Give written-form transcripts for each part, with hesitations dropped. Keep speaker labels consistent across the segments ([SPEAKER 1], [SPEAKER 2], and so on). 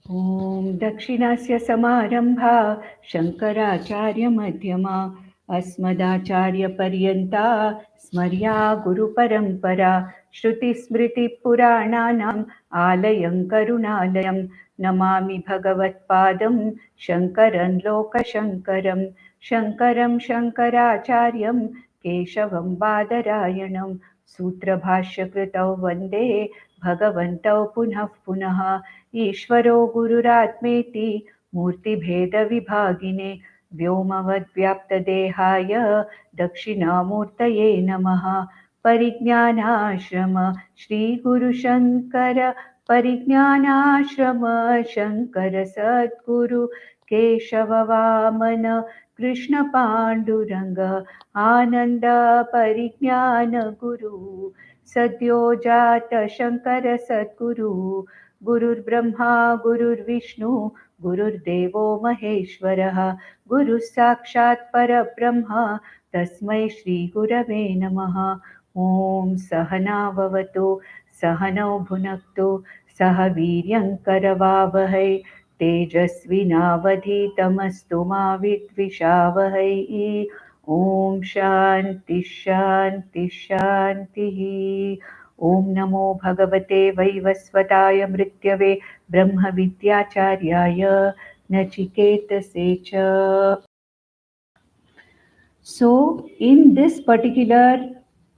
[SPEAKER 1] ॐ दक्षिणस्य समारम्भा शङ्कराचार्यमध्यमा अस्मदाचार्यपर्यन्ता स्मर्या गुरुपरम्परा श्रुतिस्मृतिपुराणानाम् आलयं करुणालयं नमामि भगवत्पादं शङ्करं लोकशङ्करं शङ्करं शङ्कराचार्यं केशवं बादरायणं सूत्रभाष्यकृतौ वन्दे भगवन्तौ पुनः पुनः ईश्वरो गुरुरात्मेति मूर्तिभेदविभागिने व्योमवद्व्याप्तदेहाय दक्षिणामूर्तये नमः। परिज्ञानाश्रम श्रीगुरुशङ्कर परिज्ञानाश्रम शङ्कर सद्गुरु केशववामन कृष्णपाण्डुरङ्ग आनन्द परिज्ञान गुरु सद्यो जात शङ्कर सद्गुरु गुरुर्ब्रह्मा गुरुर्विष्णु गुरुर्देवो महेश्वरः गुरुः साक्षात् परब्रह्म तस्मै श्रीगुरवे नमः। ॐ सहना भवतु सहनौ भुनक्तु सह वीर्यङ्करवावहै तेजस्विनावधीतमस्तु मा विद्विषावहै। ॐ शान्ति शान्ति शान्तिः। ॐ नमो भगवते वैवस्वताय मृत्यवे ब्रह्मविद्याचार्याय नचिकेतसे च. So in this particular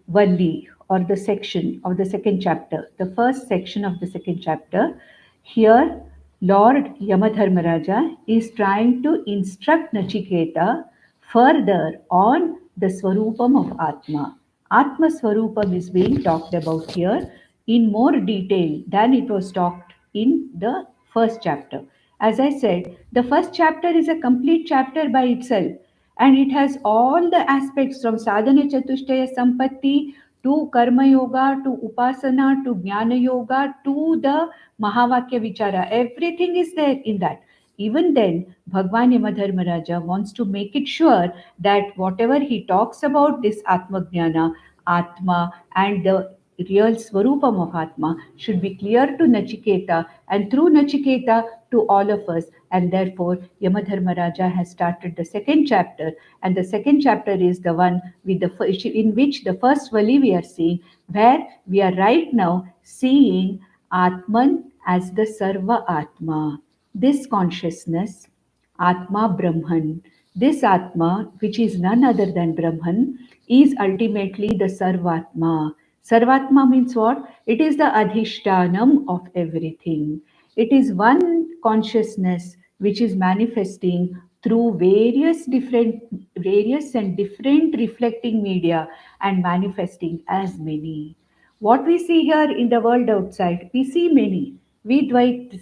[SPEAKER 1] Valli or the section of the second chapter, the first section of the second chapter, here Lord Yamadharmaraja is trying to instruct Nachiketa further on the Swarupam of Atma. Atma Swarupam is being talked about here in more detail than it was talked in the first chapter. As I said, the first chapter is a complete chapter by itself, and it has all the aspects from sadhana chatushtaya sampatti to karma yoga to upasana to jnana yoga to the mahavakya vichara. Everything is there in that. Even then, Bhagwan Yamadharmaraja wants to make it sure that whatever he talks about this Atma Jnana, Atma, and the real Swarupam of Atma should be clear to Nachiketa, and through Nachiketa to all of us. And therefore, Yamadharmaraja has started the second chapter, and the second chapter is the one with in which the first Vali we are seeing, where we are right now seeing Atman as the Sarva Atma. This consciousness, Atma Brahman, this Atma, which is none other than Brahman, is ultimately the Sarvatma. Sarvatma means what? It is the Adhishtanam of everything. It is one consciousness which is manifesting through various and different reflecting media and manifesting as many. What we see here in the world outside, we see many. We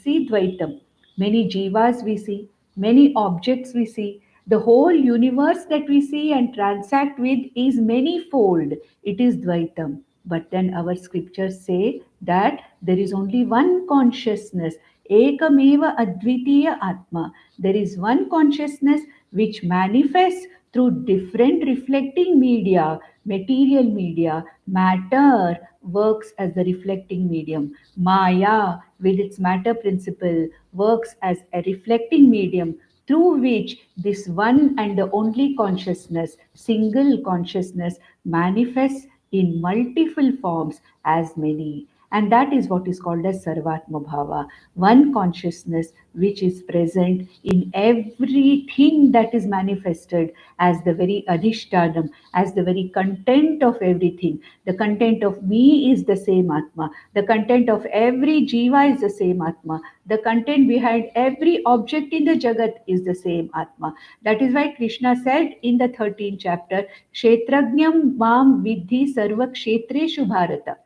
[SPEAKER 1] see Dvaitam. Many jivas we see, many objects we see. The whole universe that we see and transact with is many-fold. It is Dvaitam. But then our scriptures say that there is only one consciousness, Ekameva Advitiya Atma. There is one consciousness which manifests through different reflecting media, material media. Matter works as the reflecting medium. Maya, with its matter principle, works as a reflecting medium through which this one and the only consciousness, single consciousness, manifests in multiple forms as many. And that is what is called as Sarvatma Bhava, one consciousness which is present in everything that is manifested as the very Adhishtanam, as the very content of everything. The content of me is the same Atma. The content of every Jiva is the same Atma. The content behind every object in the Jagat is the same Atma. That is why Krishna said in the 13th chapter, Kshetrajnam mam vidhi sarva kshetreshu bharata.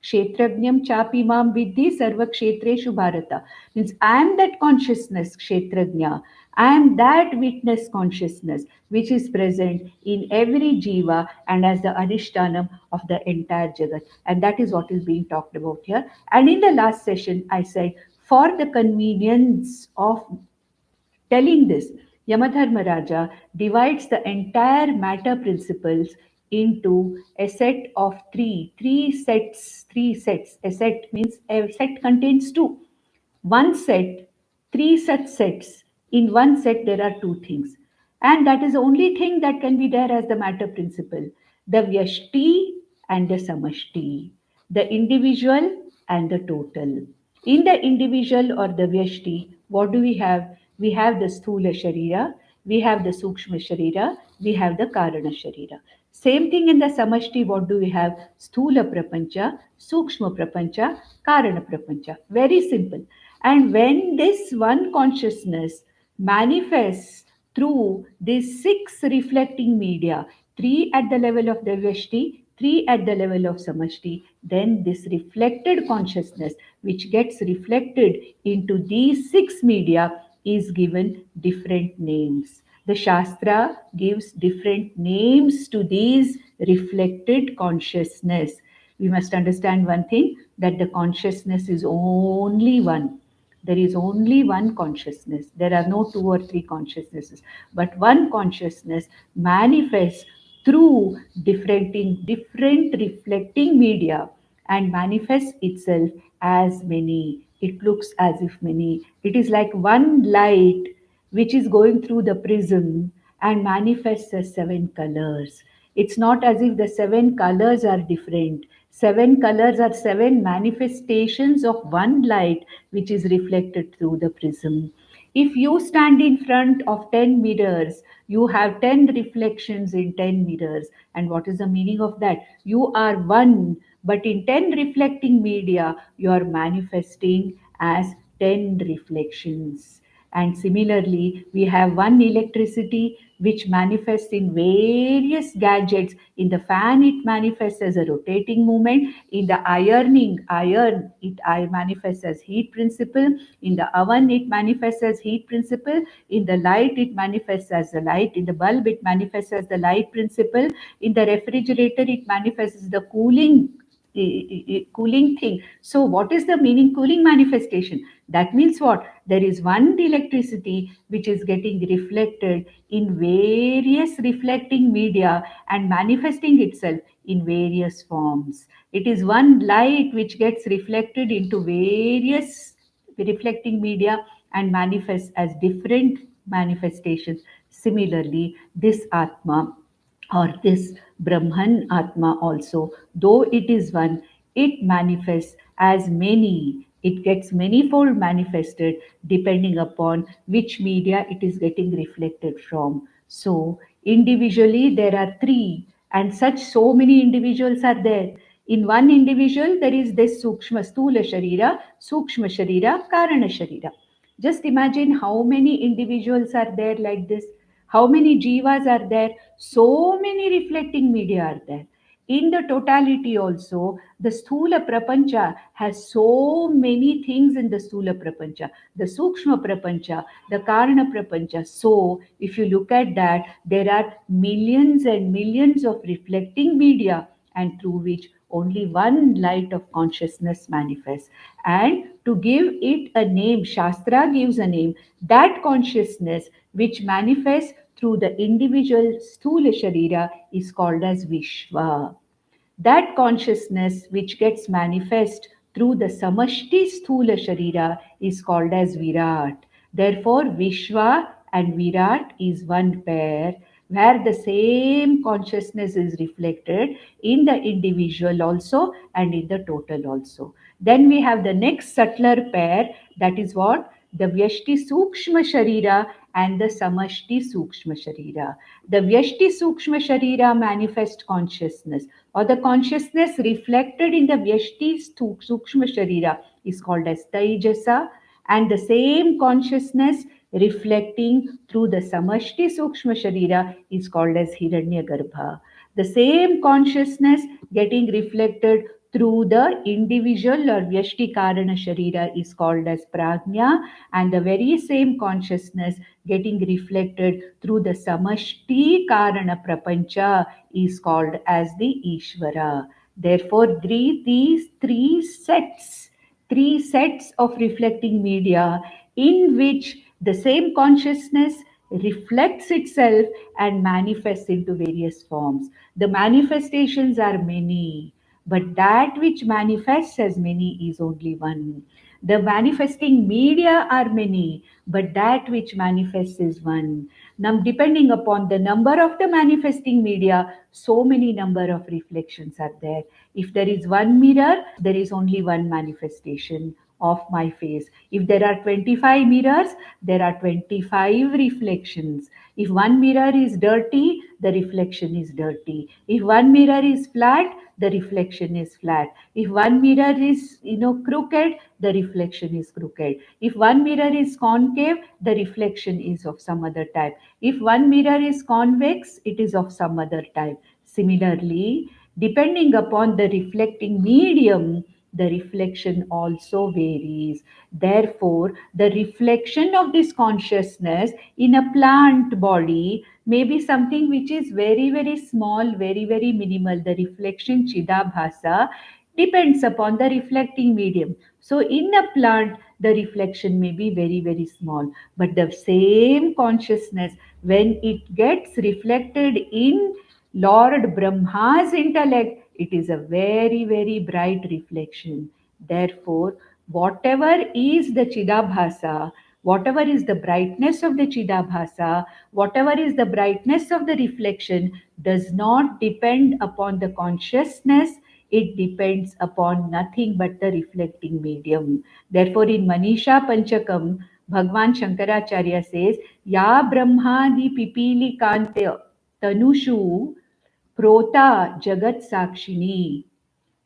[SPEAKER 1] Kshetrajnam chapi mam vidhi sarva kshetreshu bharata. Means I am that consciousness, Kshetrajna. I am that witness consciousness which is present in every jiva and as the adhishtanam of the entire Jagat. And that is what is being talked about here. And in the last session, I said, for the convenience of telling this, Yamadharmaraja divides the entire matter principles into a set of three sets. A set means a set contains two. One set, three such sets. In one set, there are two things. And that is the only thing that can be there as the matter principle, the Vyashti and the Samashti, the individual and the total. In the individual or the Vyashti, what do we have? We have the Sthula Sharira, we have the Sukshma Sharira, we have the Karana Sharira. Same thing in the Samashti, what do we have? Sthula Prapancha, Sukshma Prapancha, Karana Prapancha. Very simple. And when this one consciousness manifests through these six reflecting media, three at the level of the Vyashti, three at the level of Samashti, then this reflected consciousness, which gets reflected into these six media, is given different names. The Shastra gives different names to these reflected consciousness. We must understand one thing, that the consciousness is only one. There is only one consciousness. There are no two or three consciousnesses, but one consciousness manifests through different reflecting media and manifests itself as many. It looks as if many. It is like one light which is going through the prism and manifests as seven colors. It's not as if the seven colors are different. Seven colors are seven manifestations of one light which is reflected through the prism. If you stand in front of 10 mirrors, you have 10 reflections in 10 mirrors. And what is the meaning of that? You are one, but in 10 reflecting media, you are manifesting as 10 reflections. And similarly, we have one electricity which manifests in various gadgets. In the fan, it manifests as a rotating movement. In the iron, it manifests as heat principle. In the oven, it manifests as heat principle. In the light, it manifests as the light. In the bulb, it manifests as the light principle. In the refrigerator, it manifests as the cooling thing. So what is the meaning cooling manifestation? That means what? There is one electricity which is getting reflected in various reflecting media and manifesting itself in various forms. It is one light which gets reflected into various reflecting media and manifests as different manifestations. Similarly, this Atma or this Brahman Atma also, though it is one, it manifests as many. It gets manifold manifested depending upon which media it is getting reflected from. So, individually, there are three, and such so many individuals are there. In one individual, there is this Sukshma Stula Sharira, Sukshma Sharira, Karana Sharira. Just imagine how many individuals are there like this. How many jivas are there? So many reflecting media are there. In the totality also, the Sthula Prapancha has so many things in the Sthula Prapancha, the Sukshma Prapancha, the Karana Prapancha. So, if you look at that, there are millions and millions of reflecting media, and through which only one light of consciousness manifests. And to give it a name, Shastra gives a name, that consciousness which manifests through the individual Sthula Sharira is called as Vishwa. That consciousness which gets manifest through the Samashti Sthula Sharira is called as Virat. Therefore, Vishwa and Virat is one pair where the same consciousness is reflected in the individual also and in the total also. Then we have the next subtler pair, that is what? The Vyashti Sukshma Sharira and the Samashti Sukshma Sharira. The Vyashti Sukshma Sharira manifest consciousness, or the consciousness reflected in the Vyashti Sukshma Sharira is called as Taijasa, and the same consciousness reflecting through the Samashti Sukshma Sharira is called as Hiranyagarbha. The same consciousness getting reflected through the individual or Vyashti Karana Sharira is called as Prajna, and the very same consciousness getting reflected through the Samashti Karana Prapancha is called as the Ishvara. Therefore, these three sets of reflecting media in which the same consciousness reflects itself and manifests into various forms. The manifestations are many, but that which manifests as many is only one. The manifesting media are many, but that which manifests is one. Now, depending upon the number of the manifesting media, so many number of reflections are there. If there is one mirror, there is only one manifestation of my face. If there are 25 mirrors, there are 25 reflections. If one mirror is dirty, the reflection is dirty. If one mirror is flat, the reflection is flat. If one mirror is crooked, the reflection is crooked. If one mirror is concave, the reflection is of some other type. If one mirror is convex, it is of some other type. Similarly, depending upon the reflecting medium, the reflection also varies. Therefore, the reflection of this consciousness in a plant body may be something which is very, very small, very, very minimal. The reflection Chidabhasa depends upon the reflecting medium. So, in a plant, the reflection may be very, very small, but the same consciousness, when it gets reflected in Lord Brahma's intellect, it is a very, very bright reflection. Therefore, whatever is the Chidabhasa, whatever is the brightness of the Chidabhasa, whatever is the brightness of the reflection, does not depend upon the consciousness, it depends upon nothing but the reflecting medium. Therefore, in Manisha Panchakam, Bhagwan Shankaracharya says, Ya Brahmadi Pipili Kante Tanushu Prota Jagat Sakshini.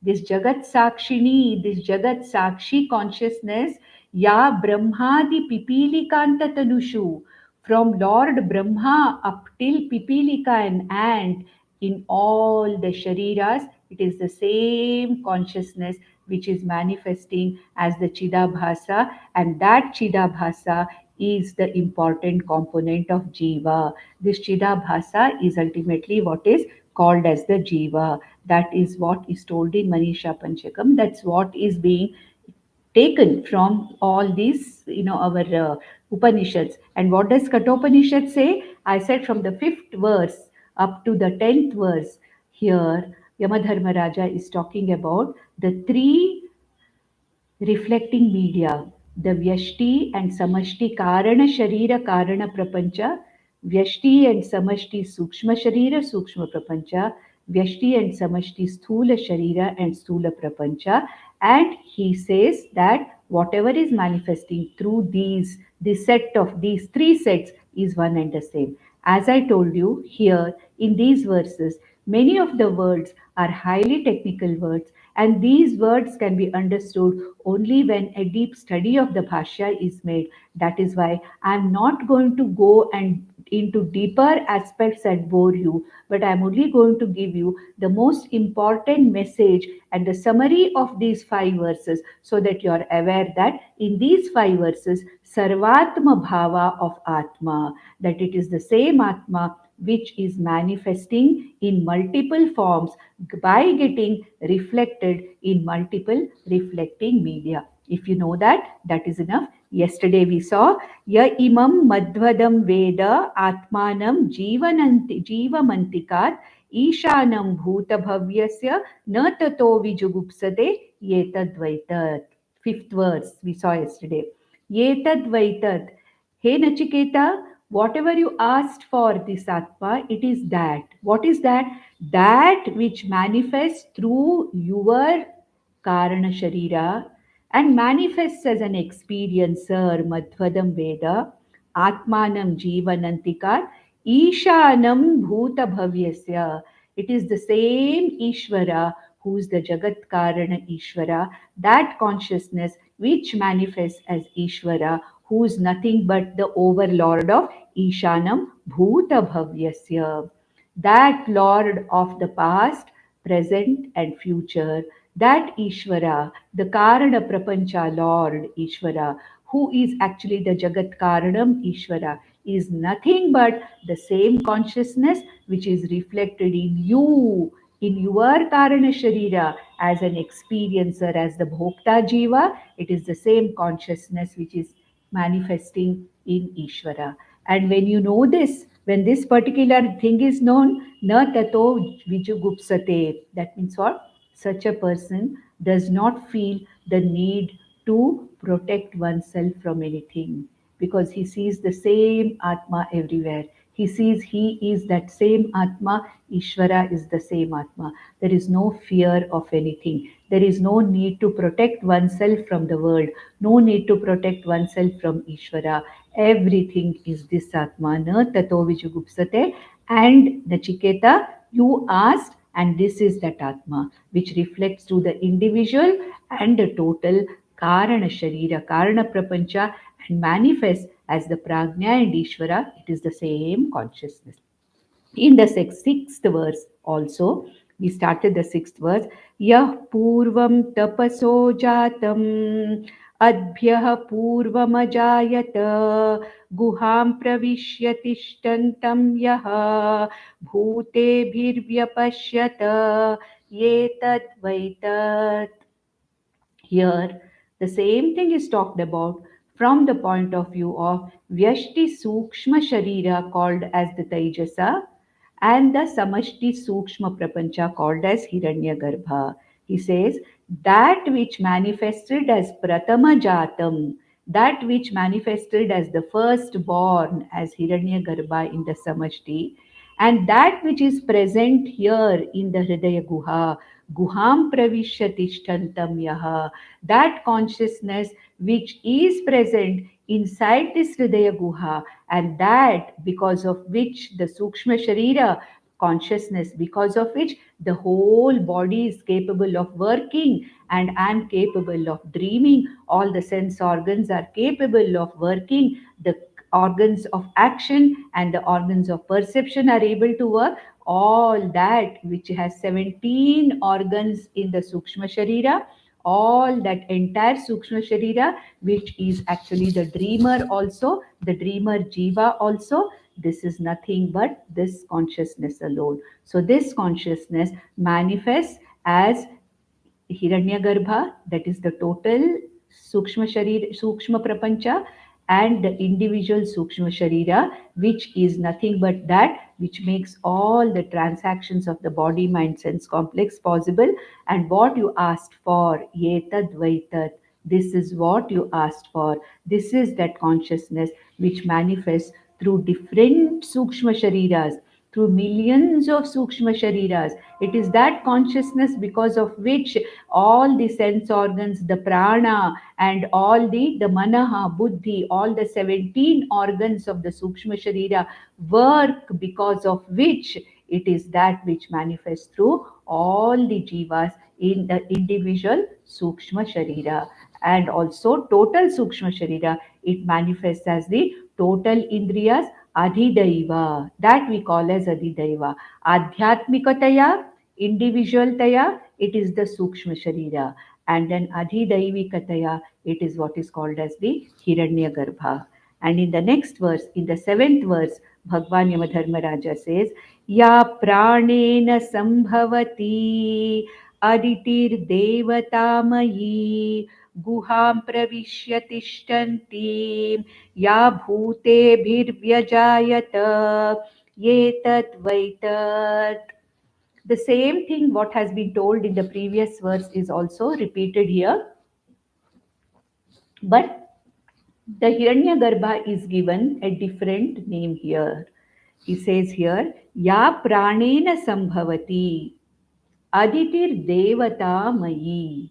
[SPEAKER 1] This Jagat Sakshi consciousness, Ya Brahmadi Pipilikanta Tanushu, from Lord Brahma up till Pipilika and ant, in all the Shariras, it is the same consciousness which is manifesting as the Chidabhasa, and that Chidabhasa is the important component of Jiva. This Chidabhasa is ultimately what is called as the Jiva. That is what is told in Manisha Panchakam. That's what is being taken from all these, our Upanishads. And what does Kathopanishad say? I said from the fifth verse up to the 10th verse. Here, Yamadharmaraja is talking about the three reflecting media, the Vyashti and Samashti Karana Sharira Karana Prapancha, Vyashti and Samashti Sukshma Sharira Sukshma Prapancha, Vyashti and Samashti Sthula Sharira and Sthula Prapancha. And he says that whatever is manifesting through this set of these three sets is one and the same. As I told you here in these verses, many of the words are highly technical words, and these words can be understood only when a deep study of the Bhashya is made. That is why I am not going to go and into deeper aspects and bore you, but I am only going to give you the most important message and the summary of these five verses, so that you are aware that in these five verses, Sarvatma Bhava of Atma, that it is the same Atma which is manifesting in multiple forms by getting reflected in multiple reflecting media. If you know that, that is enough. Yesterday we saw Ya imam madhvadam veda atmanam jivamantikat ईशानं भूतभव्यस्य न ततो विजुगुप्सते येतद्वैतत्. Fifth verse we saw yesterday. Yetadvaitat. Hey Nachiketa, whatever you asked for this Atma, it is that. What is that? That which manifests through your Karana Sharira and manifests as an experiencer, Madhvadam Veda, Atmanam Jivanantikar, Ishanam Bhuta Bhavyasya. It is the same Ishvara who is the Jagat Karana Ishvara, that consciousness which manifests as Ishvara, who is nothing but the overlord of Ishanam Bhuta Bhavyasya. That Lord of the past, present, and future, that Ishvara, the Karana Prapancha Lord Ishvara, who is actually the Jagat Karanam Ishvara, is nothing but the same consciousness which is reflected in you, in your Karana Sharira, as an experiencer, as the Bhokta Jiva. It is the same consciousness which is manifesting in Ishvara. And when you know this, when this particular thing is known, na tato vijugupsate, that means what? Such a person does not feel the need to protect oneself from anything, because he sees the same Atma everywhere. He sees he is that same Atma, Ishvara is the same Atma. There is no fear of anything. There is no need to protect oneself from the world, no need to protect oneself from Ishvara. Everything is this Atma. Na tato vijugupsate. And Nachiketa, you asked, and this is that Atma, which reflects to the individual and the total Karana Sharira, Karana Prapancha, and manifests as the Prajna and Ishvara. It is the same consciousness. In the sixth verse also, we started the sixth verse. Yah purvam tapaso jatam adbhyah purvamajayata guham pravishya tishtantam yah bhutebhirvyapashyata yetat vaitat. Here, the same thing is talked about from the point of view of Vyashti Sukshma Sharira, called as the Taijasa, and the Samashti Sukshma Prapancha, called as Hiranyagarbha. He says, that which manifested as Pratama Jatam, that which manifested as the firstborn, as Hiranyagarbha in the Samashti, and that which is present here in the Hridaya Guha, Guham Pravishya Tishtantam Yaha, that consciousness which is present inside this Hridaya Guha, and that because of which the Sukshma Sharira consciousness, because of which the whole body is capable of working and I'm capable of dreaming, all the sense organs are capable of working, the organs of action and the organs of perception are able to work, all that which has 17 organs in the Sukshma Sharira, all that entire Sukshma Sharira, which is actually the dreamer also, the dreamer Jiva also, this is nothing but this consciousness alone. So this consciousness manifests as Hiranyagarbha, that is the total Sukshma Sharira, Sukshma Prapancha, and the individual Sukshma Sharira, which is nothing but that which makes all the transactions of the body, mind, sense complex possible. And what you asked for, Yetad Vaitat, this is what you asked for. This is that consciousness which manifests through different Sukshma Shariras, through millions of Sukshma Shariras. It is that consciousness because of which all the sense organs, the prana, and all the manaha, buddhi, all the 17 organs of the Sukshma Sharira work, because of which it is that which manifests through all the jivas in the individual Sukshma Sharira. And also total Sukshma Sharira, it manifests as the total Indriyas Adhidaiva, that we call as Adhidaiva. Adhyatmikataya, individual-taya, it is the Sukshma Sharira. And then Adhidaivikataya, it is what is called as the Hiranyagarbha. And in the next verse, in the seventh verse, Bhagwan Yamadharmaraja says, Ya pranena sambhavati aditir devatamayi guham pravishya tishtanti या भूतेभिर्व्यजायत ये tat vaitat. The same thing what has been told in the previous verse is also repeated here, but the Hiranyagarbha is given a different name here. He says here, Ya pranena sambhavati aditir devata mayi.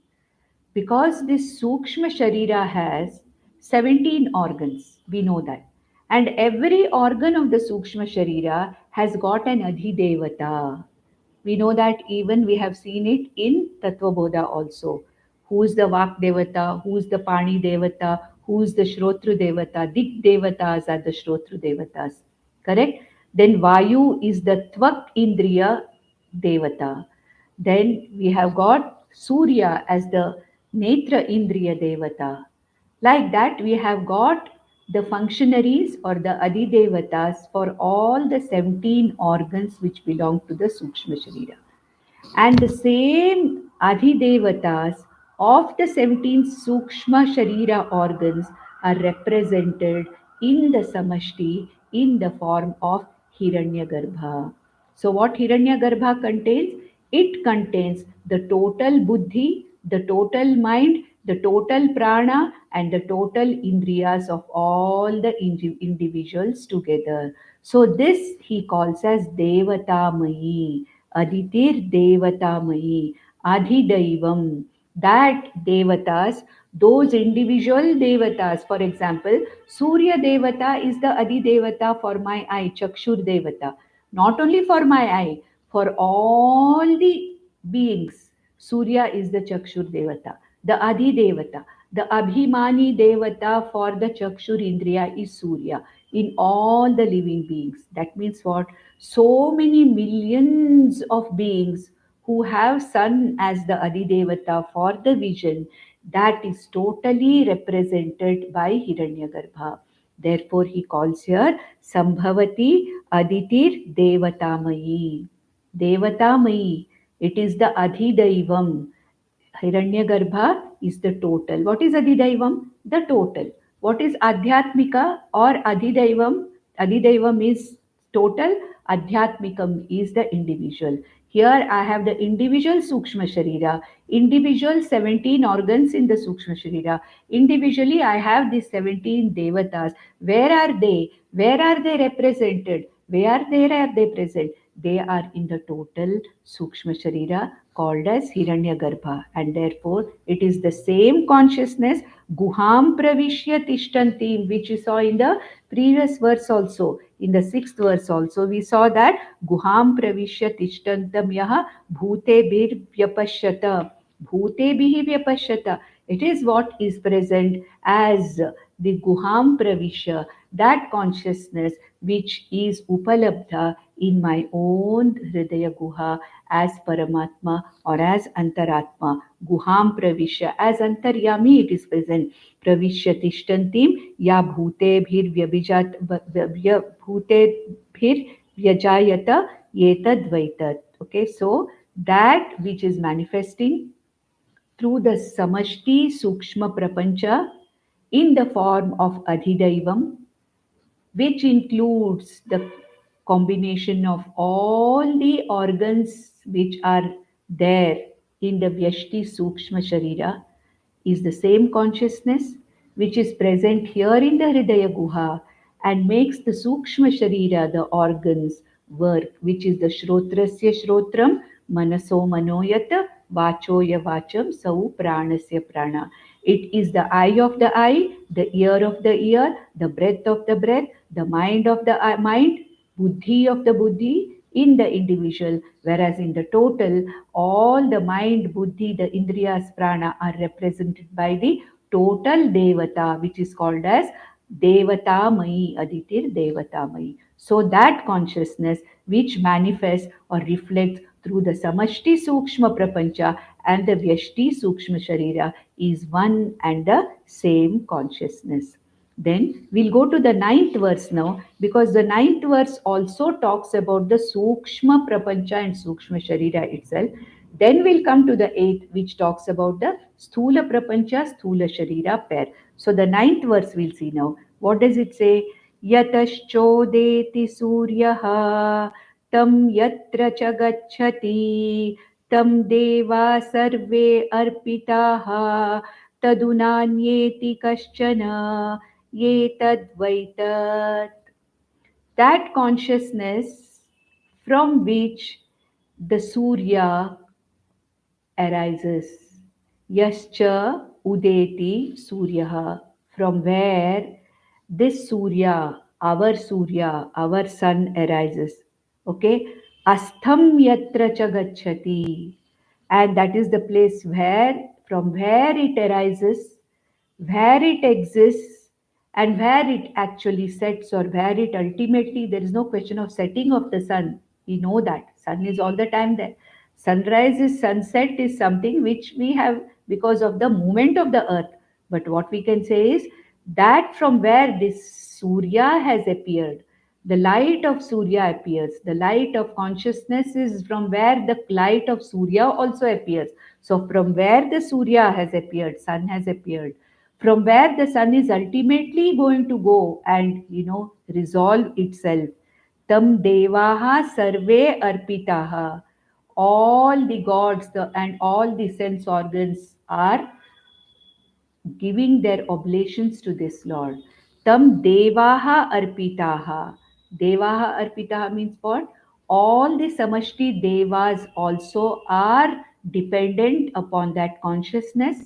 [SPEAKER 1] Because this Sukshma Sharira has 17 organs, we know that. And every organ of the Sukshma Sharira has got an Adhidevata. We know that even we have seen it in Tattvabodha also. Who is the Vak Devata, who is the Pani Devata, who is the Shrotru Devata, Dik Devatas are the Shrotru Devatas. Correct? Then Vayu is the Tvak Indriya Devata. Then we have got Surya as the Netra Indriya Devata. Like that, we have got the functionaries or the Adidevatas for all the 17 organs which belong to the Sukshma Sharira. And the same Adhidevatas of the 17 Sukshma Sharira organs are represented in the Samashti in the form of Hiranyagarbha. So, what Hiranyagarbha contains? It contains the total buddhi, the total mind, the total prana and the total indriyas of all the individuals together. So this he calls as Devatamayi, Aditir Devatamayi, Adhidaivam. That Devatas, those individual Devatas, for example, Surya Devata is the Adi Devata for my eye, Chakshur Devata. Not only for my eye, for all the beings. Surya is the Chakshur Devata, the Adi Devata. The Abhimani Devata for the Chakshur Indriya is Surya in all the living beings. That means what? So many millions of beings who have sun as the Adi Devata for the vision, that is totally represented by Hiranyagarbha. Therefore, he calls here Sambhavati Aditir Devatamayi. Devatamayi. It is the Adhidaivam. Hiranyagarbha is the total. What is Adhidaivam? The total. What is Adhyatmika or Adhidaivam? Adhidaivam is total. Adhyatmikam is the individual. Here I have the individual Sukshma Sharira, individual 17 organs in the Sukshma Sharira. Individually, I have these 17 Devatas. Where are they? Where are they represented? Where are they present? They are in the total Sukshma Sharira called as Hiranyagarbha, and therefore it is the same consciousness Guham Pravishya Tishtantim, which you saw in the previous verse also. In the sixth verse also, we saw that Guham Pravishya Tishtantam Yaha Bhute Vyapashyata. Bhute Bihi Vyapashyata. It is what is present as the Guham Pravishya, that consciousness which is Upalabdha in my own Hridaya Guha as Paramatma or as Antaratma. Guham Pravishya, as Antaryami it is present. Pravishya Tishtantim Ya Bhute Bhir Vyabhijat Bhute Bhir Vyajayata Yetad Vaitat. Okay, so that which is manifesting through the Samashti Sukshma Prapancha in the form of Adhidaivam, which includes the combination of all the organs which are there in the Vyashti Sukshma Sharira, is the same consciousness which is present here in the Hridaya Guha and makes the Sukshma Sharira, the organs, work, which is the Shrotrasya Shrotram, Manaso Manoyata, Vachoya Vacham, Sau Pranasya Prana. It is the eye of the eye, the ear of the ear, the breath of the breath, the mind of the mind, buddhi of the buddhi in the individual, whereas in the total, all the mind, buddhi, the indriyas, prana are represented by the total devata, which is called as Devatamai, Aditir Devatamai. So that consciousness which manifests or reflects through the Samashti Sukshma Prapancha and the Vyashti Sukshma Sharira is one and the same consciousness. Then we'll go to the ninth verse now, because the ninth verse also talks about the Sukshma Prapancha and Sukshma Sharira itself. Then we'll come to the eighth, which talks about the Sthula Prapancha, Sthula Sharira pair. So the ninth verse we'll see now. What does it say? Yatashchodeti Suryaha tam yatra च गच्छति तं देवा सर्वे अर्पिताः तदुनान्येति कश्चन ये tadvaitat. That consciousness from which the Surya arises. Yascha udeti Suryaha, from where this Surya, our sun arises. Okay? Astham yatra cha gacchati. And that is the place where, from where it arises, where it exists, and where it actually sets, or where it ultimately, there is no question of setting of the sun. We know that sun is all the time there. Sunrise is sunset is something which we have because of the movement of the earth. But what we can say is that from where this Surya has appeared, the light of Surya appears. The light of consciousness is from where the light of Surya also appears. So from where the Surya has appeared, sun has appeared, from where the sun is ultimately going to go and resolve itself. Tam devaha sarve arpitaha. All the gods and all the sense organs are giving their oblations to this Lord. Tam devaha arpitaha. Devaha arpitaha means what? All the samashti devas also are dependent upon that consciousness,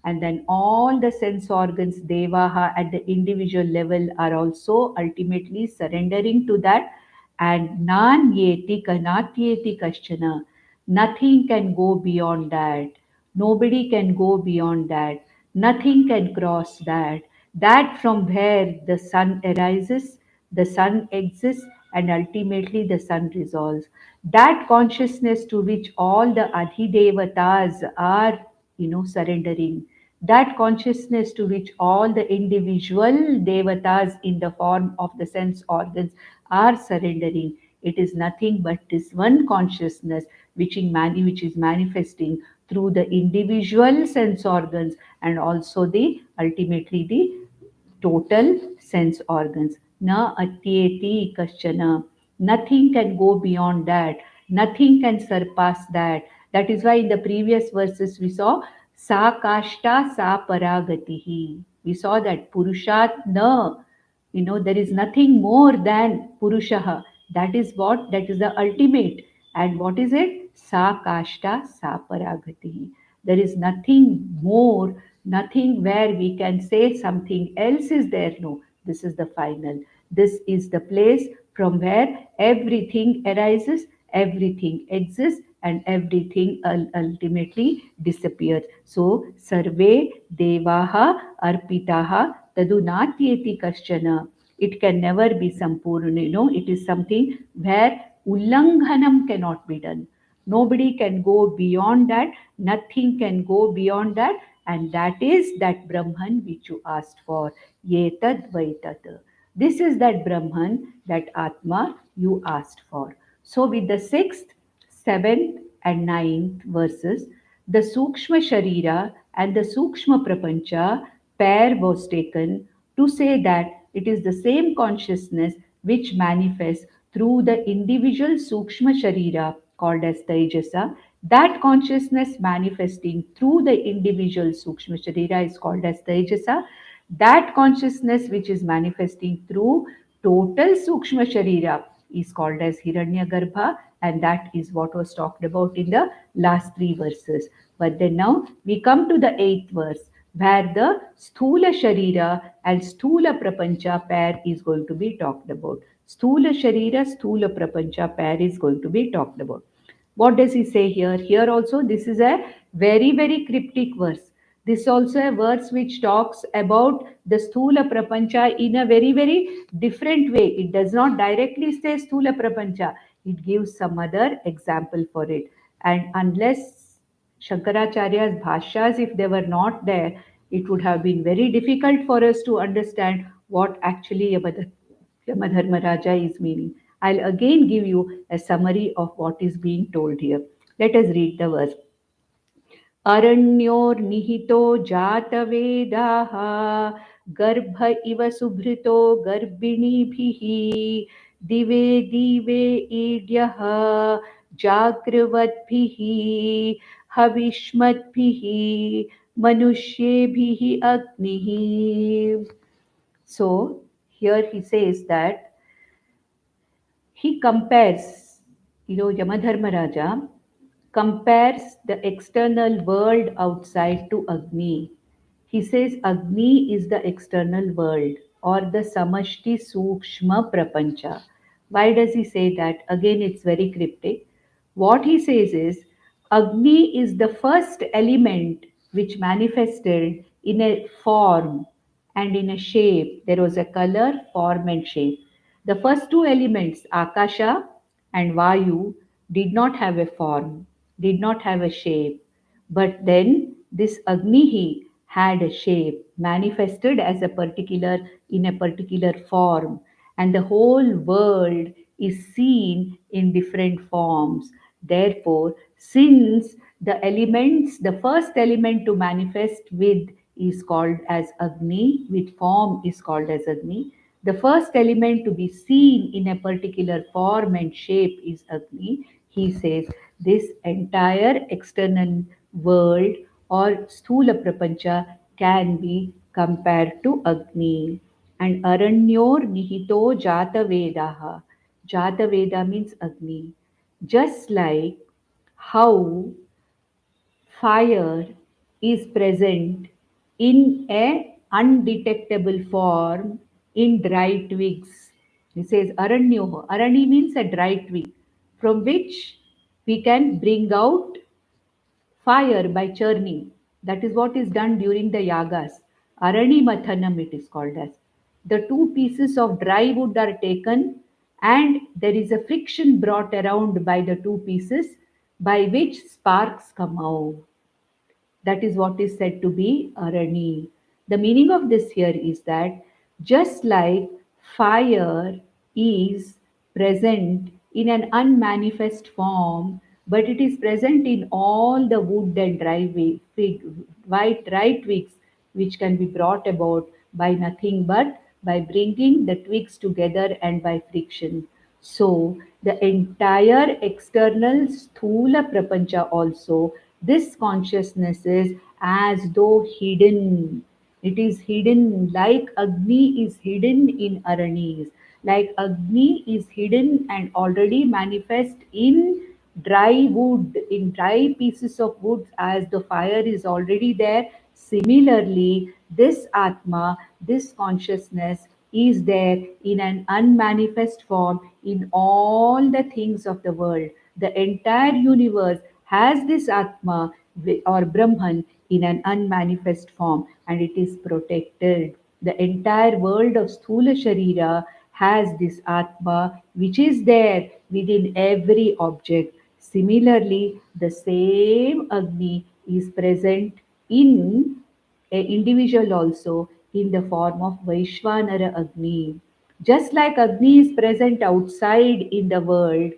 [SPEAKER 1] and then all the sense organs devaha at the individual level are also ultimately surrendering to that. And nan yeti kanatyeti kashchana, nothing can go beyond that, nobody can go beyond that, nothing can cross that, that from where the sun arises, the sun exists, and ultimately the sun resolves, that consciousness to which all the adhidevatas are, surrendering, that consciousness to which all the individual devatas in the form of the sense organs are surrendering. It is nothing but this one consciousness which is manifesting through the individual sense organs and also the ultimately the total sense organs. Na atyeti kaschana. Nothing can go beyond that. Nothing can surpass that. That is why in the previous verses we saw sa kashta sa paragatihi. We saw that purushat na. There is nothing more than purushaha. That is what? That is the ultimate. And what is it? Sa kashta sa paragatihi. There is nothing more, nothing where we can say something else is there. No, this is the final. This is the place from where everything arises, everything exists, and everything ultimately disappears. So, sarve devaha arpitaha tadunatyeti kaschana. It can never be sampurna. It is something where ullanghanam cannot be done. Nobody can go beyond that. Nothing can go beyond that. And that is that Brahman which you asked for. Yetad vaitat. This is that Brahman, that Atma you asked for. So, with the sixth, seventh, and ninth verses, the Sukshma Sharira and the Sukshma Prapancha pair was taken to say that it is the same consciousness which manifests through the individual Sukshma Sharira called as Tejasa. That consciousness manifesting through the individual Sukshma Sharira is called as Tejasa. That consciousness which is manifesting through total Sukshma Sharira is called as Hiranyagarbha, and that is what was talked about in the last three verses. But then now we come to the eighth verse where the Sthula Sharira and Sthula Prapancha pair is going to be talked about. Sthula Sharira, Sthula Prapancha pair is going to be talked about. What does he say here? Here also, this is a very, very cryptic verse. This also a verse which talks about the Sthula Prapancha in a very, very different way. It does not directly say Sthula Prapancha. It gives some other example for it. And unless Shankaracharya's bhashyas, if they were not there, it would have been very difficult for us to understand what actually Yamadharmaraja is meaning. I'll again give you a summary of what is being told here. Let us read the verse. अरण्योर्निहितो जातवेदाः गर्भ इव सुभृतो गर्भिणीभिः दिवे दिवे ईड्यः जागृवद्भिः हविष्मद्भिः मनुष्येभिः अग्निः. So here he says that he compares, Yamadharmaraja compares the external world outside to Agni. He says Agni is the external world or the Samashti Sukshma Prapancha. Why does he say that? Again, it's very cryptic. What he says is Agni is the first element which manifested in a form and in a shape. There was a color, form, and shape. The first two elements, Akasha and Vayu, did not have a form, did not have a shape. But then this Agnihi had a shape, manifested as a particular in a particular form, and the whole world is seen in different forms. Therefore, since the elements, the first element to manifest with is called as Agni, with form is called as Agni. The first element to be seen in a particular form and shape is Agni. He says this entire external world or Sthula Prapancha can be compared to Agni. And Aranyor Nihito Jata Vedaha. Jata Veda means Agni. Just like how fire is present in a undetectable form in dry twigs. He says Aranyoho. Arani means a dry twig from which we can bring out fire by churning. That is what is done during the yagas. Arani Mathanam it is called as. The two pieces of dry wood are taken and there is a friction brought around by the two pieces by which sparks come out. That is what is said to be Arani. The meaning of this here is that just like fire is present in an unmanifest form, but it is present in all the wood and white dry twigs, which can be brought about by nothing but by bringing the twigs together and by friction. So, the entire external sthula prapancha also, this consciousness is as though hidden. It is hidden like Agni is hidden in Aranis, like Agni is hidden and already manifest in dry wood, in dry pieces of wood, as the fire is already there. Similarly, this Atma, this consciousness is there in an unmanifest form in all the things of the world. The entire universe has this Atma or Brahman in an unmanifest form and it is protected. The entire world of Sthula Sharira has this Atma which is there within every object. Similarly, the same Agni is present in a individual also in the form of Vaishvanara Agni. Just like Agni is present outside in the world,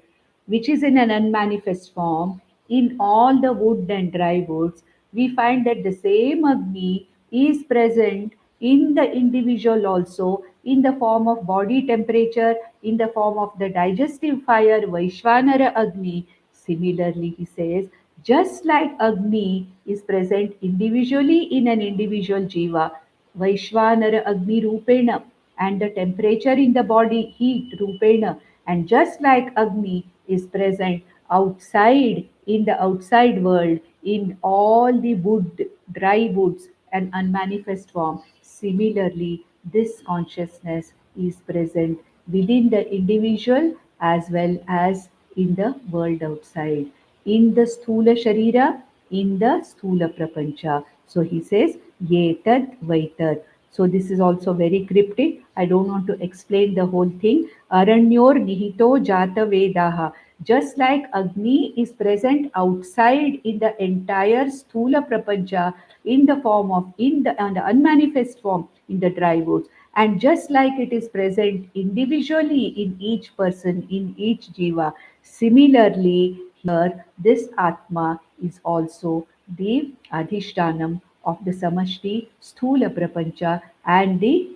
[SPEAKER 1] which is in an unmanifest form, in all the wood and dry woods, we find that the same Agni is present in the individual also in the form of body temperature, in the form of the digestive fire, Vaishvanara Agni. Similarly, he says, just like Agni is present individually in an individual jiva, Vaishvanara Agni Rupena, and the temperature in the body, heat Rupena, and just like Agni is present outside in the outside world, in all the wood, dry woods, and unmanifest form, similarly, this consciousness is present within the individual as well as in the world outside in the sthula sharira, in the sthula prapancha. So he says, yetad vaitad. So this is also very cryptic. I don't want to explain the whole thing. Aranyor nihito jata vedaha. Just like Agni is present outside in the entire sthula prapancha in the form of, in the unmanifest form in the dry woods. And just like it is present individually in each person, in each jiva, similarly, here this Atma is also the Adhishtanam of the Samashti Sthula Prapancha and the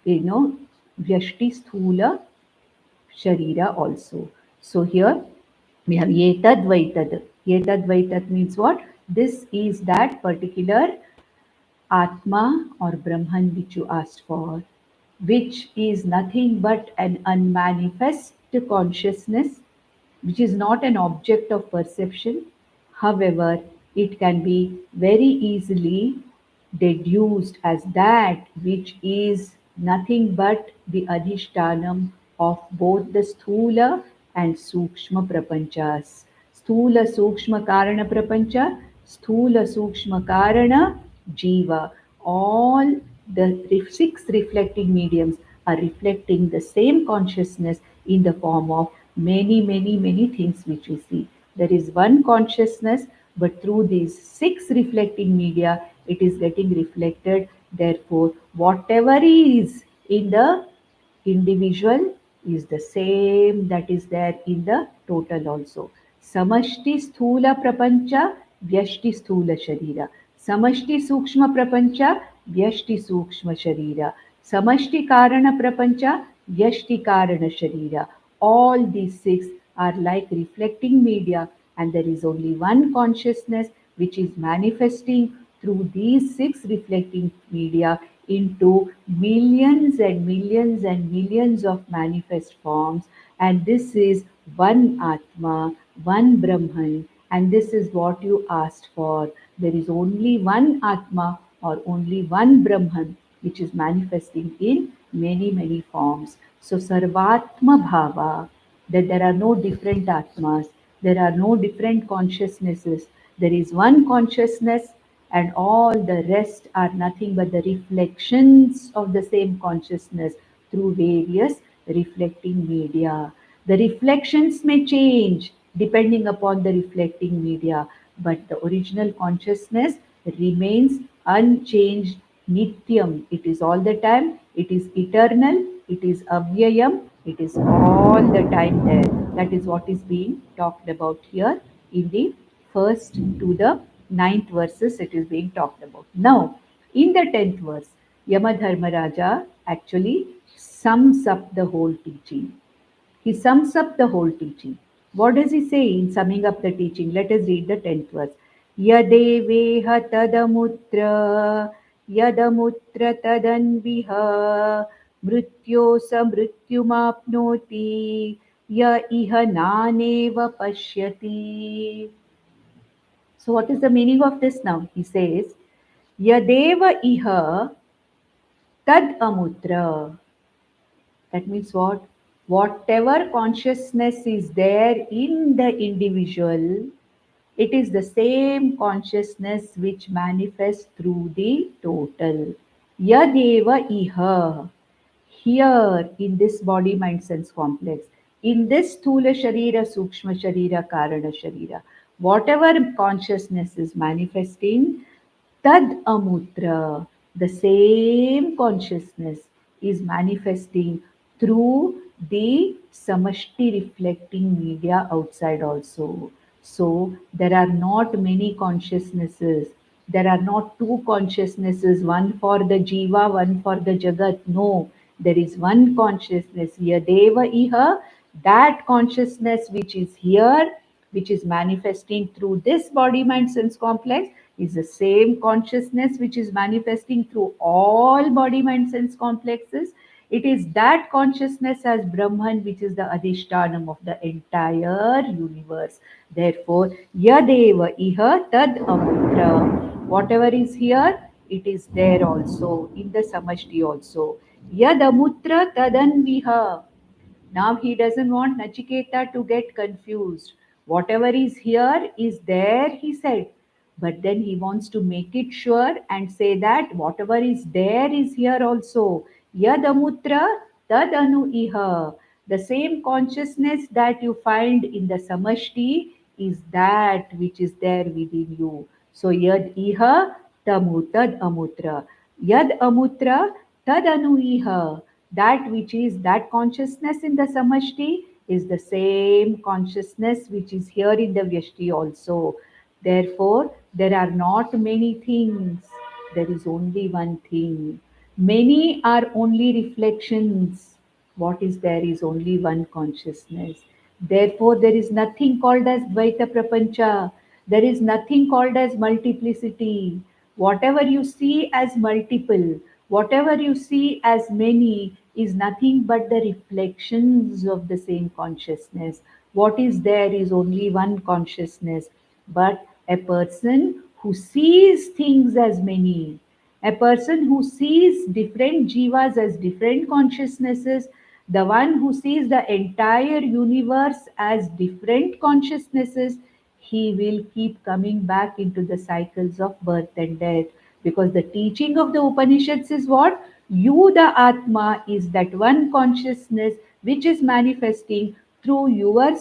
[SPEAKER 1] Vyashti Sthula Sharira also. So here we have Yetad Vaitad. Yetad Vaitad means what? This is that particular Atma or Brahman which you asked for, which is nothing but an unmanifest consciousness, which is not an object of perception. However, it can be very easily deduced as that which is nothing but the adhishtanam of both the sthula and sukshma prapanchas. Sthula sukshma karana prapancha, sthula sukshma karana jiva. All the six reflecting mediums are reflecting the same consciousness in the form of many, many, many things which we see. There is one consciousness, but through these six reflecting media, it is getting reflected. Therefore, whatever is in the individual is the same that is there in the total also. Samashti sthula prapancha, vyashti sthula sharira. Samashti sukshma prapancha, vyashti sukshma sharira. Samashti karana prapancha, vyashti karana sharira. All these six are like reflecting media, and there is only one consciousness which is manifesting through these six reflecting media into millions and millions and millions of manifest forms. And this is one Atma, one Brahman, and this is what you asked for. There is only one Atma or only one Brahman which is manifesting in many, many forms. So, Sarvatma Bhava, that there are no different Atmas, there are no different consciousnesses, there is one consciousness, and all the rest are nothing but the reflections of the same consciousness through various reflecting media. The reflections may change depending upon the reflecting media, but the original consciousness remains unchanged, nityam. It is all the time, it is eternal, it is avyayam, it is all the time there. That is what is being talked about here in the first to the ninth verses. It is being talked about. Now, in the 10th verse, Yamadharmaraja actually sums up the whole teaching. He sums up the whole teaching. What does he say in summing up the teaching? Let us read the 10th verse. Yadeveha tadamutra yadamutra tadanviha mrityosa mrityumapnoti ya iha naneva pashyati. So what is the meaning of this now? He says, Yadeva iha tad amutra. That means what? Whatever consciousness is there in the individual, it is the same consciousness which manifests through the total. Yadeva iha. Here in this body, mind, sense complex, in this Sthula Sharira, Sukshma Sharira, Karana Sharira, whatever consciousness is manifesting, Tad Amutra, the same consciousness is manifesting through the Samashti reflecting media outside also. So there are not many consciousnesses. There are not two consciousnesses, one for the Jiva, one for the Jagat. No, there is one consciousness. Yadeva Iha, that consciousness which is here, which is manifesting through this body mind sense complex, is the same consciousness which is manifesting through all body mind sense complexes. It is that consciousness as Brahman which is the Adhishtanam of the entire universe. Therefore, Yadeva Iha Tad Amutra. Whatever is here, it is there also, in the Samashti also. Yad Amutra Tadanviha. Now he doesn't want Nachiketa to get confused. Whatever is here is there, he said. But then he wants to make it sure and say that whatever is there is here also. Yadamutra tadanu iha. The same consciousness that you find in the samashti is that which is there within you. So yad iha tamu tad amutra. Yad amutra tad anu iha. That which is that consciousness in the samashti is the same consciousness which is here in the vyashti also. Therefore, there are not many things, there is only one thing. Many are only reflections. What is there is only one consciousness. Therefore, there is nothing called as Dvaita Prapancha. There is nothing called as multiplicity. Whatever you see as multiple, whatever you see as many, is nothing but the reflections of the same consciousness. What is there is only one consciousness. But a person who sees things as many, a person who sees different jivas as different consciousnesses, the one who sees the entire universe as different consciousnesses, he will keep coming back into the cycles of birth and death. Because the teaching of the Upanishads is what? You, the Atma, is that one consciousness which is manifesting through your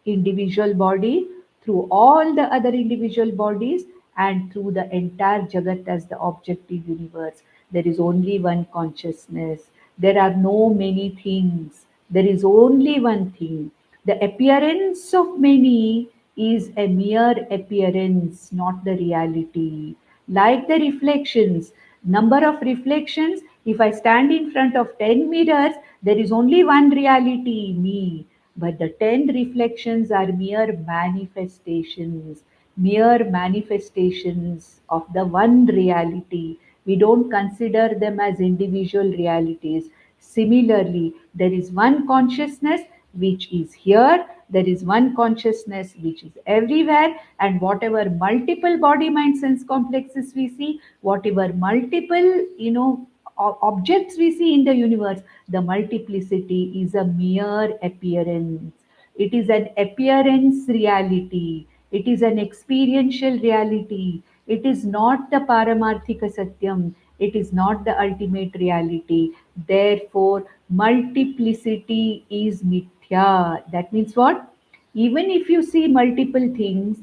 [SPEAKER 1] individual body, through all the other individual bodies, and through the entire Jagat as the objective universe. There is only one consciousness. There are no many things. There is only one thing. The appearance of many is a mere appearance, not the reality. Like the reflections, number of reflections, if I stand in front of 10 mirrors, there is only one reality, me. But the 10 reflections are mere manifestations. mere manifestations of the one reality. We don't consider them as individual realities. Similarly, there is one consciousness which is here, there is one consciousness which is everywhere, and whatever multiple body mind sense complexes we see, whatever multiple, objects we see in the universe, the multiplicity is a mere appearance. It is an appearance reality. It is an experiential reality. It is not the Paramarthika Satyam. It is not the ultimate reality. Therefore, multiplicity is mithya. That means what? Even if you see multiple things,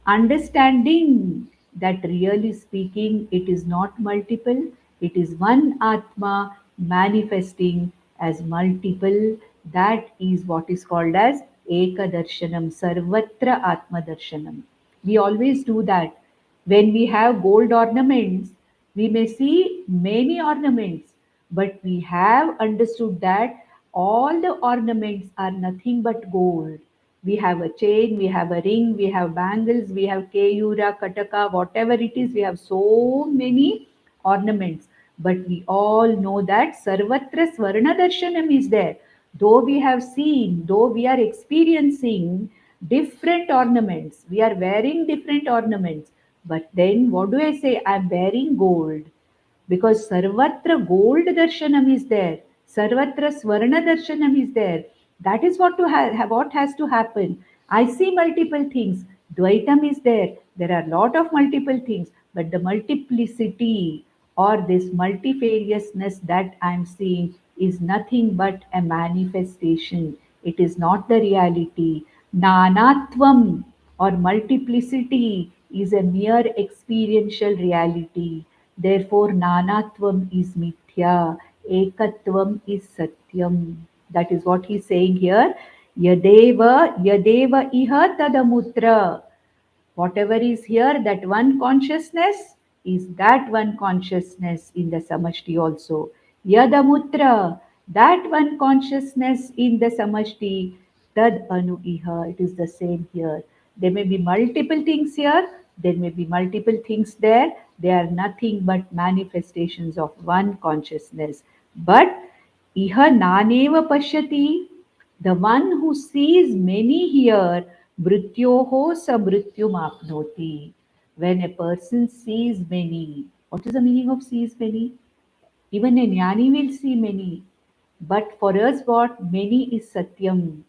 [SPEAKER 1] understanding that really speaking, it is not multiple, it is one Atma manifesting as multiple. That is what is called as Ekadarshanam, Sarvatra Atma Darshanam. We always do that. When we have gold ornaments, we may see many ornaments, but we have understood that all the ornaments are nothing but gold. We have a chain, we have a ring, we have bangles, we have keyura, kataka, whatever it is, we have so many ornaments. But we all know that Sarvatra Swarna Darshanam is there. Though we have seen, though we are experiencing different ornaments, we are wearing different ornaments. But then what do I say? I am wearing gold because Sarvatra gold darshanam is there, Sarvatra Swarna darshanam is there. That is what what has to happen. I see multiple things. Dvaitam is there. There are lot of multiple things, but the multiplicity or this multifariousness that I am seeing is nothing but a manifestation. It is not the reality. Nanatvam or multiplicity is a mere experiential reality. Therefore, nanatvam is mithya, ekatvam is satyam. That is what he is saying here. Yadeva iha tadamutra. Whatever is here, that one consciousness is that one consciousness in the samashti also. Yadamutra, that one consciousness in the samashti, tad anu iha. It is the same here. There may be multiple things here, there may be multiple things there. They are nothing but manifestations of one consciousness. But iha naneva pashyati, the one who sees many here, mrityoho sa mrityum apnoti. When a person sees many, what is the meaning of sees many? Even a jnani will see many. But for us, what? Many is satyam.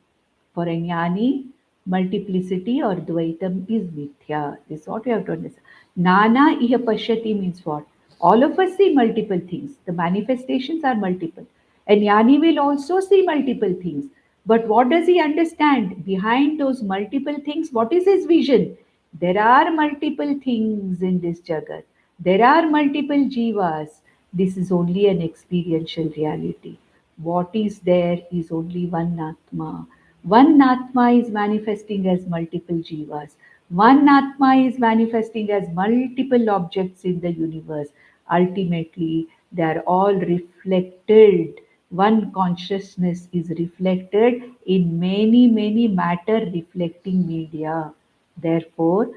[SPEAKER 1] For a jnani, multiplicity or dvaitam is mithya. This is what we have to understand. Nana iha pashyati means what? All of us see multiple things. The manifestations are multiple. And jnani will also see multiple things. But what does he understand? Behind those multiple things, what is his vision? There are multiple things in this jagat. There are multiple jivas. This is only an experiential reality. What is there is only one Atma. One Atma is manifesting as multiple jivas. One Atma is manifesting as multiple objects in the universe. Ultimately, they are all reflected. One consciousness is reflected in many, many matter reflecting media. Therefore,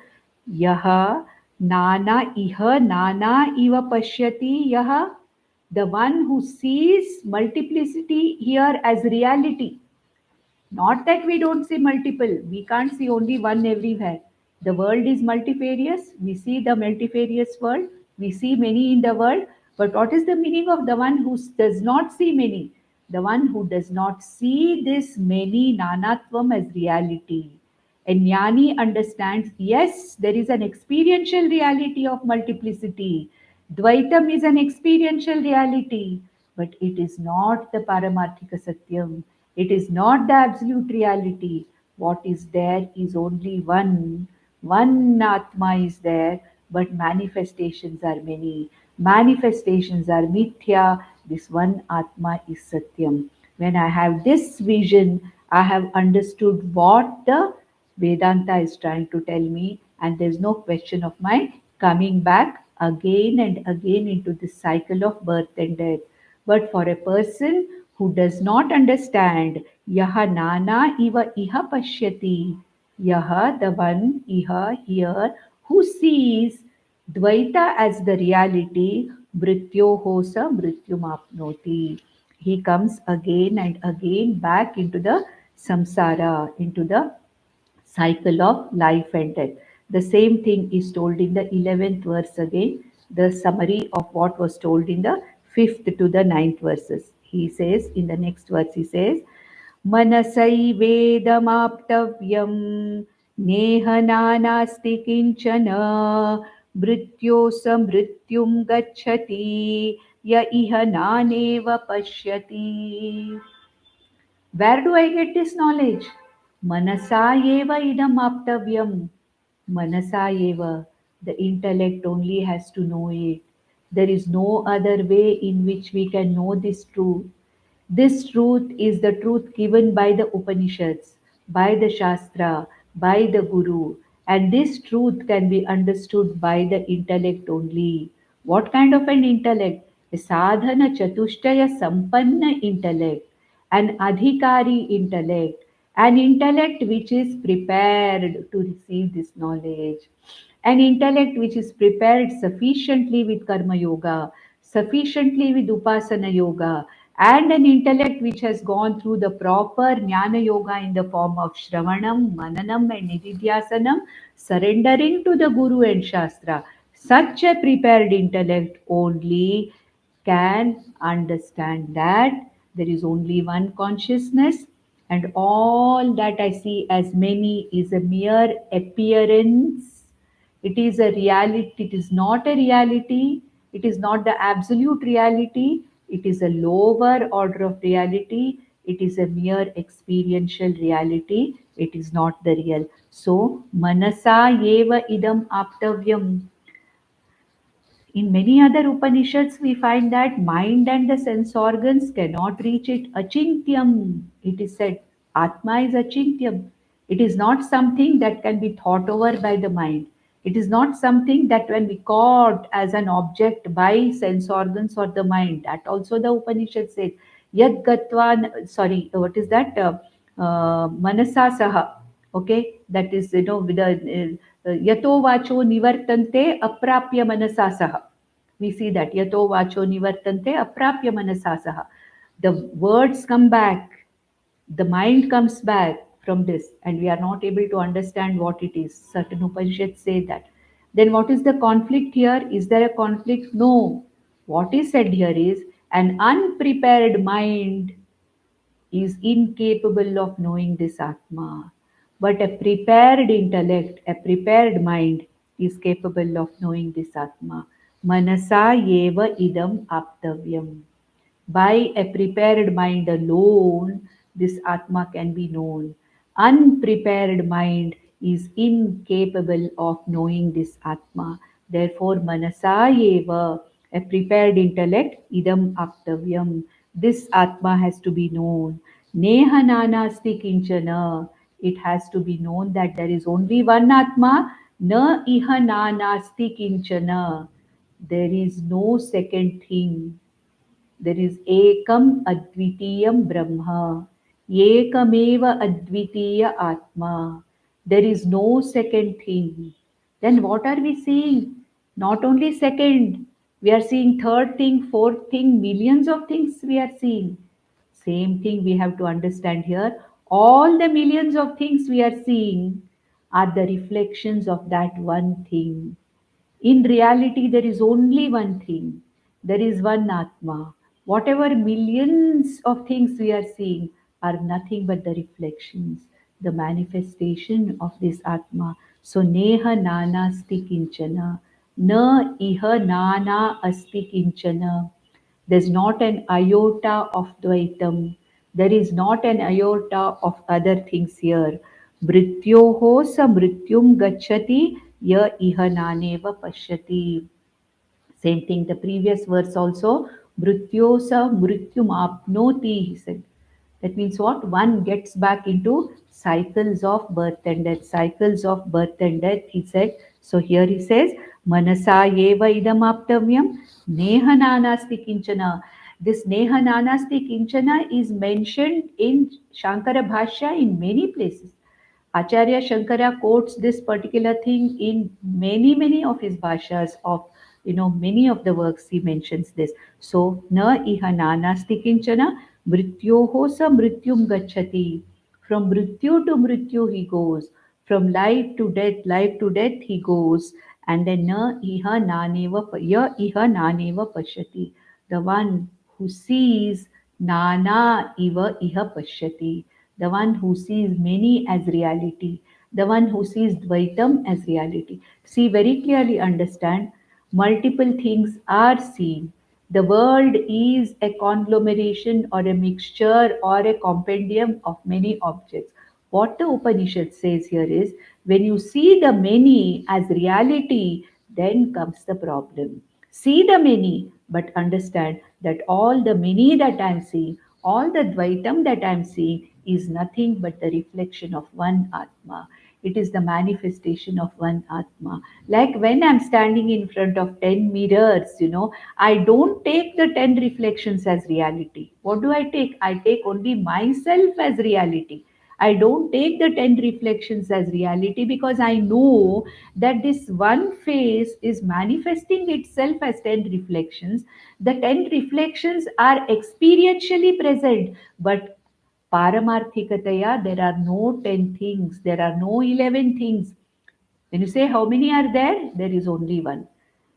[SPEAKER 1] yaha nana iha nana iva pashyati yaha, the one who sees multiplicity here as reality. Not that we don't see multiple, we can't see only one everywhere. The world is multifarious, we see the multifarious world, we see many in the world. But what is the meaning of the one who does not see many? The one who does not see this many nanatvam as reality. And Jnani understands, yes, there is an experiential reality of multiplicity. Dvaitam is an experiential reality, but it is not the Paramarthika Satyam. It is not the absolute reality. What is there is only one. One Atma is there, but manifestations are many. Manifestations are mithya. This one Atma is Satyam. When I have this vision, I have understood what the Vedanta is trying to tell me, and there's no question of my coming back again and again into this cycle of birth and death. But for a person who does not understand, yaha nana iva iha pashyati, Yaha, the one, iha, here, who sees Dvaita as the reality, Mrityoho sa mrityumapnoti. He comes again and again back into the samsara, into the cycle of life and death. The same thing is told in the 11th verse again, the summary of what was told in the 5th to the ninth verses. He says, in the next verse, he says, मनसैवेदमाप्तव्यं नेह नानास्ति किञ्चन मृत्योः मृत्युं गच्छति य इह नानेव पश्यति. Where do I get this knowledge? Manasa eva idam aptavyam. Manasa eva. The intellect only has to know it. There is no other way in which we can know this truth. This truth is the truth given by the Upanishads, by the Shastra, by the Guru, and this truth can be understood by the intellect only. What kind of an intellect? A sadhana chatushtaya sampanna intellect, an adhikari intellect, an intellect which is prepared to receive this knowledge, an intellect which is prepared sufficiently with karma yoga, sufficiently with upasana yoga, and an intellect which has gone through the proper jnana yoga in the form of shravanam, mananam, and nididhyasanam, surrendering to the guru and shastra. Such a prepared intellect only can understand that there is only one consciousness, and all that I see as many is a mere appearance. It is a reality, it is not a reality, it is not the absolute reality, it is a lower order of reality, it is a mere experiential reality, it is not the real. So, manasa yeva idam aptavyam. In many other Upanishads, we find that mind and the sense organs cannot reach it. Achintyam, it is said. Atma is achintyam. It is not something that can be thought over by the mind. It is not something that can be caught as an object by sense organs or the mind. That also the Upanishad said. Yad gatva, sorry, what is that? Manasa saha. Okay, that is, with the yato vacho nivartante aprapya manasa saha. We see that yato vacho nivartante aprapya manasa saha. The words come back, the mind comes back from this, and we are not able to understand what it is. Certain Upanishads say that. Then what is the conflict here? Is there a conflict? No. What is said here is an unprepared mind is incapable of knowing this Atma. But a prepared intellect, a prepared mind is capable of knowing this Atma. Manasa yeva idam aptavyam. By a prepared mind alone, this Atma can be known. Unprepared mind is incapable of knowing this Atma. Therefore, Manasa eva, a prepared intellect, idam aptavyam. This Atma has to be known. Neha nanasti kinchana. It has to be known that there is only one Atma. Na iha nanasti kinchana. There is no second thing. There is Ekam Advitiyam Brahma. Ekameva Advitiya Atma. There is no second thing. Then what are we seeing? Not only second, we are seeing third thing, fourth thing, millions of things we are seeing. Same thing we have to understand here. All the millions of things we are seeing are the reflections of that one thing. In reality, there is only one thing. There is one Atma. Whatever millions of things we are seeing are nothing but the reflections, the manifestation of this Atma. So, Neha Nana Asti Kinchana. Na Iha Nana Asti Kinchana. There's not an iota of Dvaitam. There is not an iota of other things here. Mrityoho sa mrityum gacchati ya iha naneva pashyati. Same thing, the previous verse also. Mrityo sa mrityum apnoti, he said. That means what? One gets back into cycles of birth and death, cycles of birth and death, he said. So here he says, Manasa eva idam aptavyam, neha nanasti kinchana. This neha nanasti kinchana is mentioned in Shankara Bhashya in many places. Acharya Shankara quotes this particular thing in many of his bhashas of many of the works he mentions this. So na iha nanasti kinchana mrityoho sa mrityum gachati. From mrityu to mrityu he goes. From life to death he goes. And then na iha naneva ya iha naneva pashyati. The one who sees nana iva iha pashyati. The one who sees many as reality. The one who sees Dvaitam as reality. See, very clearly understand, multiple things are seen. The world is a conglomeration or a mixture or a compendium of many objects. What the Upanishad says here is, when you see the many as reality, then comes the problem. See the many, but understand that all the many that I am seeing, all the Dvaitam that I am seeing, is nothing but the reflection of one Atma. It is the manifestation of one Atma. Like when I'm standing in front of 10 mirrors, I don't take the 10 reflections as reality. What do I take? I take only myself as reality. I don't take the 10 reflections as reality because I know that this one face is manifesting itself as 10 reflections. The 10 reflections are experientially present, but Paramarthikataya, there are no 10 things, there are no 11 things. When you say how many are there, there is only one.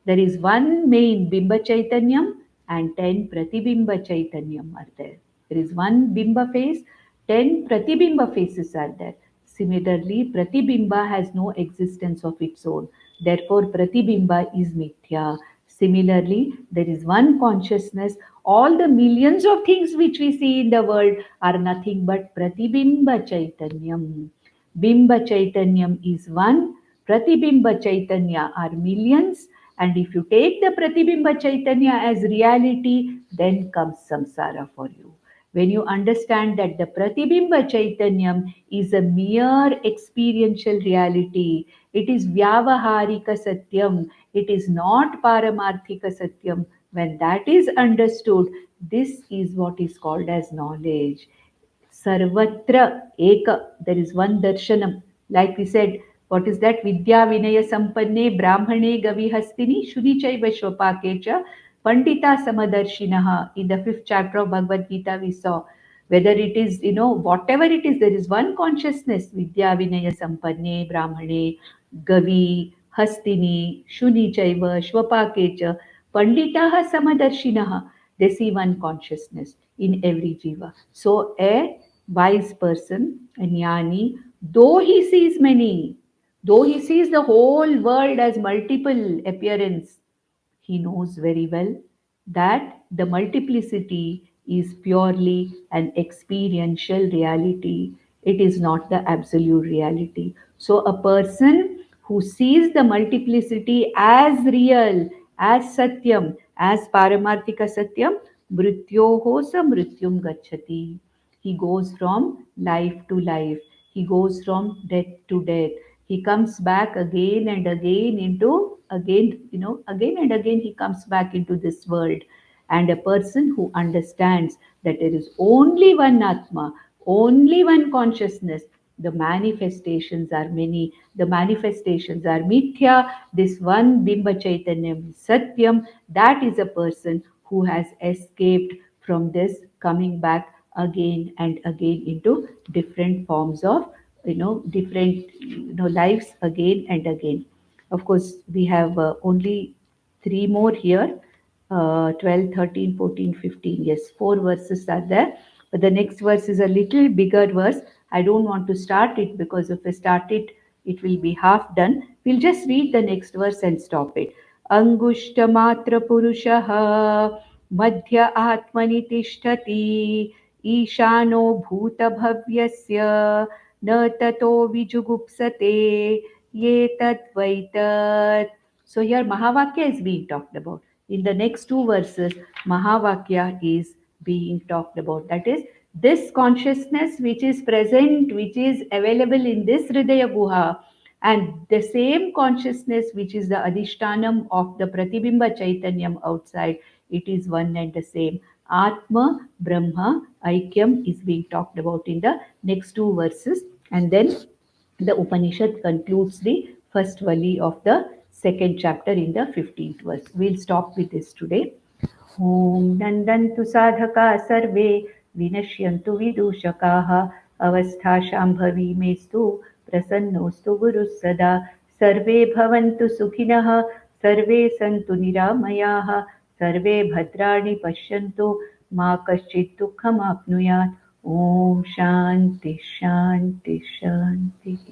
[SPEAKER 1] There is one main Bimba Chaitanyam and 10 Pratibimba Chaitanyam are there. There is one Bimba face, 10 Pratibimba faces are there. Similarly, Pratibimba has no existence of its own. Therefore, Pratibimba is Mithya. Similarly, there is one consciousness. All the millions of things which we see in the world are nothing but Pratibimba Chaitanyam. Bimba Chaitanyam is one, Pratibimba Chaitanya are millions, and if you take the Pratibimba Chaitanya as reality, then comes samsara for you. When you understand that the Pratibimba Chaitanyam is a mere experiential reality, it is Vyavaharika Satyam, it is not Paramarthika Satyam. When that is understood, this is what is called as knowledge. Sarvatra Eka. There is one darshanam. Like we said, what is that? Vidya Vinaya Sampanne Brahmane Gavihastini Shuni Chaiva Shvapakecha Pandita Samadarshinaha. In the fifth chapter of Bhagavad Gita, we saw whether it is, whatever it is, there is one consciousness. Vidya Vinaya Sampanne Brahmane Gavi Hastini Shuni Chaiva Shvapakecha Panditaha Samadarshinaha. They see one consciousness in every jiva. So a wise person, a jnani, though he sees many, though he sees the whole world as multiple appearance, he knows very well that the multiplicity is purely an experiential reality. It is not the absolute reality. So, a person who sees the multiplicity as real, as Satyam, as Paramarthika Satyam, Mrityoho sa Mrityum Gachati. He goes from life to life. He goes from death to death. He comes back again and again into again and again he comes back into this world. And a person who understands that there is only one Atma, only one consciousness, the manifestations are many, the manifestations are mithya, this one Bimba Chaitanyam is Satyam, that is a person who has escaped from this coming back again and again into different forms of different lives again and again. Of course, we have only three more here, 12, 13, 14, 15. Yes, four verses are there. But the next verse is a little bigger verse. I don't want to start it because if I start it, it will be half done. We'll just read the next verse and stop it. Angushtamatra Purushaha Madhya Atmani Tishtati Ishano Bhutabhavyasya न ततो विजुगुप्सते ये तद्वैतत्. So here Mahavakya is being talked about. In the next two verses, Mahavakya is being talked about. That is, this consciousness which is present, which is available in this Hridaya Guha, and the same consciousness which is the Adhishtanam of the Pratibimba Chaitanyam outside, it is one and the same. Atma, Brahma, Aikyam is being talked about in the next two verses. And then The Upanishad concludes the first valley of the second chapter in the 15th verse. We'll stop with this today. ॐ नन्दन्तु साधका सर्वे विनश्यन्तु विदूषकाः अवस्थाशाम्भवी मेस्तु प्रसन्नोऽस्तु गुरुः सदा सर्वे भवन्तु सुखिनः सर्वे सन्तु निरामयाः सर्वे भद्राणि पश्यन्तु मा कश्चित् दुःखमाप्नुयात् ॐ शान्ति शान्ति शान्तिः